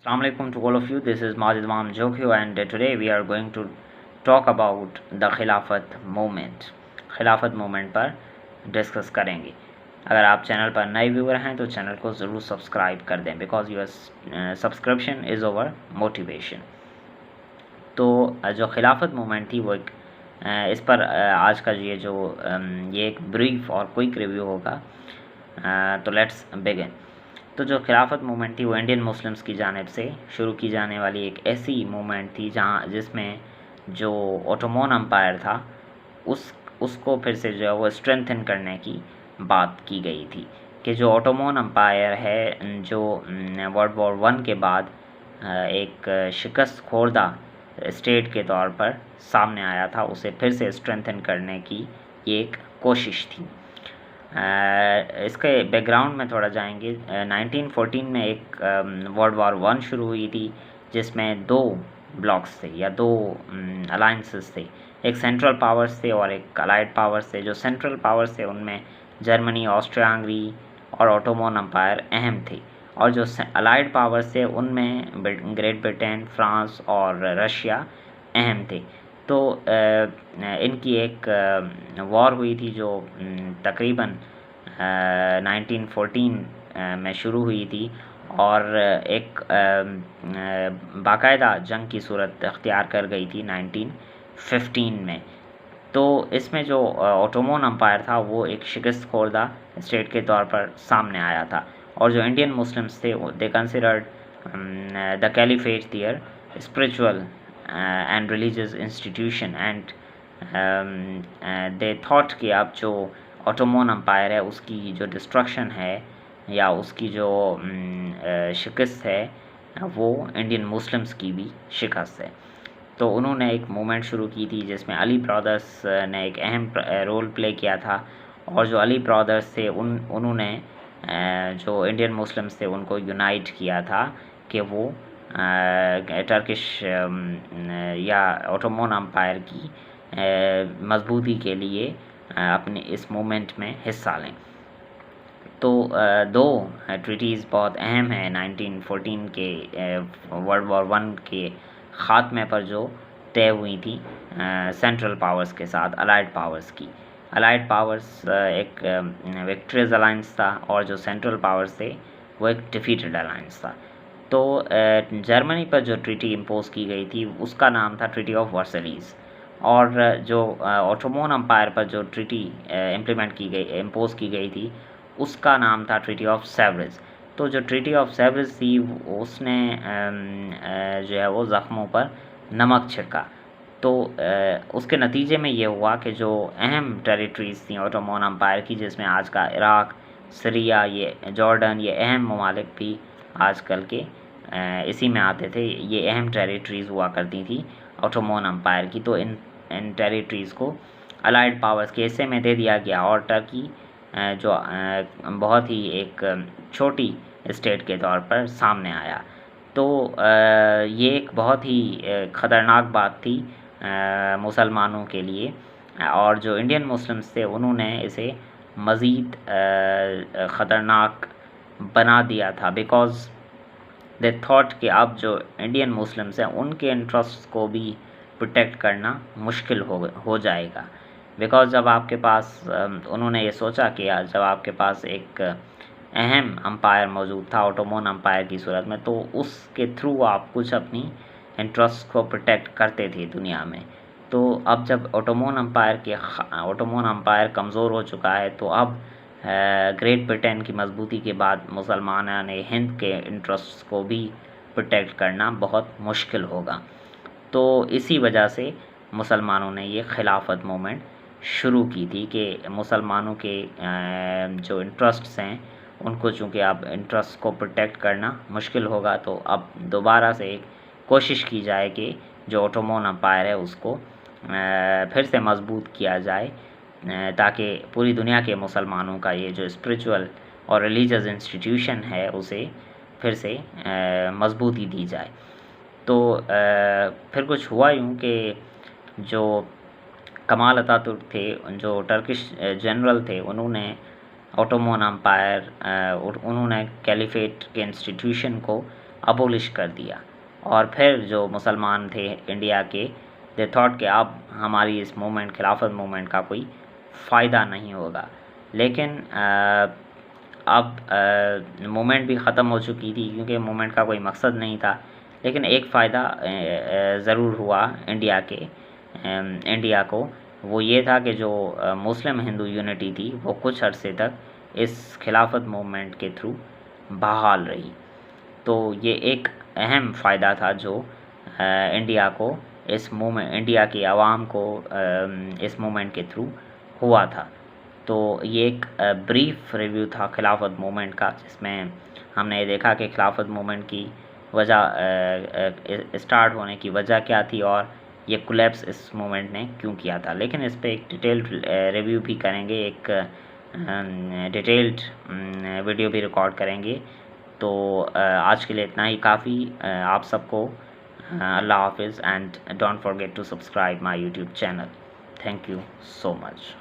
Assalamu alaikum to all of you. This is Majid Imam Jokyo, and today we are going to talk about the Khilafat movement. खिलाफत movement पर discuss करेंगे। अगर आप channel पर नए viewer हैं तो चैनल को ज़रूर सब्सक्राइब कर दें, because your subscription is over motivation. तो जो खिलाफत मूवमेंट थी वो एक इस पर आज का ये एक ब्रीफ और क्विक रिव्यू होगा। तो लेट्स बिगिन। तो जो खिलाफत मूवमेंट थी वो इंडियन मुस्लिम्स की जानिब से शुरू की जाने वाली एक ऐसी मूवमेंट थी जिसमें जो ओटोमन अम्पायर था उसको फिर से जो है वो स्ट्रेंथन करने की बात की गई थी कि जो ओटोमन अम्पायर है जो वर्ल्ड वॉर 1 के बाद एक शिकस्त खोरदा स्टेट के तौर पर सामने आया था, उसे फिर से स्ट्रेंथन करने की एक कोशिश थी। इसके बैकग्राउंड में थोड़ा जाएंगे। 1914 में एक वर्ल्ड वॉर 1 शुरू हुई थी जिसमें दो ब्लॉक्स थे या दो अलाइंसेस थे, एक सेंट्रल पावर्स थे और एक अलाइड पावर्स थे। जो सेंट्रल पावर्स थे उनमें जर्मनी, ऑस्ट्रिया हंगरी और ओटोमन अम्पायर अहम थे, और जो अलाइड पावर्स थे उनमें ग्रेट ब्रिटेन, फ्रांस और रशिया अहम थे। तो इनकी एक वॉर हुई थी जो तकरीबन 1914 में शुरू हुई थी और एक बाकायदा जंग की सूरत अख्तियार कर गई थी 1915 में। तो इसमें जो ओटोमन अम्पायर था वो एक शिकस्त खोरदा स्टेट के तौर पर सामने आया था, और जो इंडियन मुस्लिम्स थे दे considered the caliphate their spiritual and religious institution, and they thought कि अब जो ओटोमन अम्पायर है उसकी जो डिस्ट्रक्शन है या उसकी जो शिकस्त है वो इंडियन मुस्लिम्स की भी शिकस्त है। तो उन्होंने एक मूवमेंट शुरू की थी जिसमें अली ब्रदर्स ने एक अहम रोल प्ले किया था, और जो अली ब्रदर्स थे उन्होंने जो इंडियन मुस्लिम्स थे उनको यूनाइट किया था कि वो टर्किश या ओटोमन अम्पायर की मजबूती के लिए अपने इस मूवमेंट में हिस्सा लें। तो दो ट्रीटीज़ बहुत अहम हैं 1914 के वर्ल्ड वॉर 1 के ख़ात्मे पर जो तय हुई थी सेंट्रल पावर्स के साथ अलाइड पावर्स की। अलाइड पावर्स एक विक्ट्रियस अलायंस था और जो सेंट्रल पावर्स थे वो एक डिफीटेड अलायंस था। तो जर्मनी पर जो ट्रीटी इम्पोज़ की गई थी उसका नाम था ट्रीटी ऑफ वर्सलीज़, और जो ओटोमन अम्पायर पर जो ट्रीटी इम्पोज़ की गई थी उसका नाम था ट्रीटी ऑफ सेवरेज। तो जो ट्रीटी ऑफ सेवरेज थी उसने जो है वो ज़ख्मों पर नमक छिड़का। तो उसके नतीजे में ये हुआ कि जो अहम टेरिटरीज़ थी ओटोमन अम्पायर की, जिसमें आज का इराक़, सीरिया, ये जॉर्डन, ये अहम ममालिक भी आजकल के इसी में आते थे, ये अहम टेरिटरीज़ हुआ करती थी ओटोमन अम्पायर की। तो इन टेरिटरीज़ को अलाइड पावर्स के हिस्से में दे दिया गया, और टर्की जो बहुत ही एक छोटी स्टेट के तौर पर सामने आया। तो ये एक बहुत ही ख़तरनाक बात थी मुसलमानों के लिए, और जो इंडियन मुस्लिम्स थे उन्होंने इसे मज़ीद ख़तरनाक बना दिया था, बिकॉज़ दे थॉट कि अब जो इंडियन मुस्लिम्स हैं उनके इंटरेस्ट को भी प्रोटेक्ट करना मुश्किल हो जाएगा। बिकॉज़ जब आपके पास उन्होंने ये सोचा कि जब आपके पास एक अहम अम्पायर मौजूद था ओटोमन अम्पायर की सूरत में, तो उसके थ्रू आप कुछ अपनी इंटरेस्ट को प्रोटेक्ट करते थे दुनिया में। तो अब जब ओटोमन अम्पायर कमज़ोर हो चुका है, तो अब ग्रेट ब्रिटेन की मजबूती के बाद मुसलमानों ने हिंद के इंटरेस्ट्स को भी प्रोटेक्ट करना बहुत मुश्किल होगा। तो इसी वजह से मुसलमानों ने ये खिलाफत मूवमेंट शुरू की थी कि मुसलमानों के जो इंटरेस्ट्स हैं उनको चूँकि अब इंटरेस्ट को प्रोटेक्ट करना मुश्किल होगा, तो अब दोबारा से एक कोशिश की जाए कि जो ओटोमन अम्पायर है उसको फिर से मजबूत किया जाए, ताकि पूरी दुनिया के मुसलमानों का ये जो स्पिरिचुअल और रिलीजियस इंस्टीट्यूशन है उसे फिर से मजबूती दी जाए। तो फिर कुछ हुआ यूँ कि जो कमाल अतातुर्क थे, जो टर्किश जनरल थे, उन्होंने ओटोमन अम्पायर उन्होंने कैलिफेट के इंस्टीट्यूशन को अबोलिश कर दिया। और फिर जो मुसलमान थे इंडिया के, दे थॉट कि अब हमारी इस मूवमेंट, खिलाफत मूवमेंट का कोई फ़ायदा नहीं होगा। लेकिन अब मूवमेंट भी ख़त्म हो चुकी थी, क्योंकि मूवमेंट का कोई मकसद नहीं था। लेकिन एक फ़ायदा ज़रूर हुआ इंडिया को, वो ये था कि जो मुस्लिम हिंदू यूनिटी थी वो कुछ अरसे तक इस खिलाफत मूवमेंट के थ्रू बहाल रही। तो ये एक अहम फ़ायदा था जो इंडिया को, इस मूवमेंट, इंडिया की आवाम को इस मूवमेंट के थ्रू हुआ था। तो ये एक ब्रीफ रिव्यू था खिलाफत मूवमेंट का, जिसमें हमने देखा कि खिलाफत मूवमेंट की वजह, स्टार्ट होने की वजह क्या थी और ये कोलैप्स इस मूवमेंट ने क्यों किया था। लेकिन इस पर एक डिटेल्ड रिव्यू भी करेंगे, एक डिटेल्ड वीडियो भी रिकॉर्ड करेंगे। तो आज के लिए इतना ही काफ़ी। आप सबको अल्लाह हाफिज़, and don't forget to subscribe my YouTube channel. Thank you so much.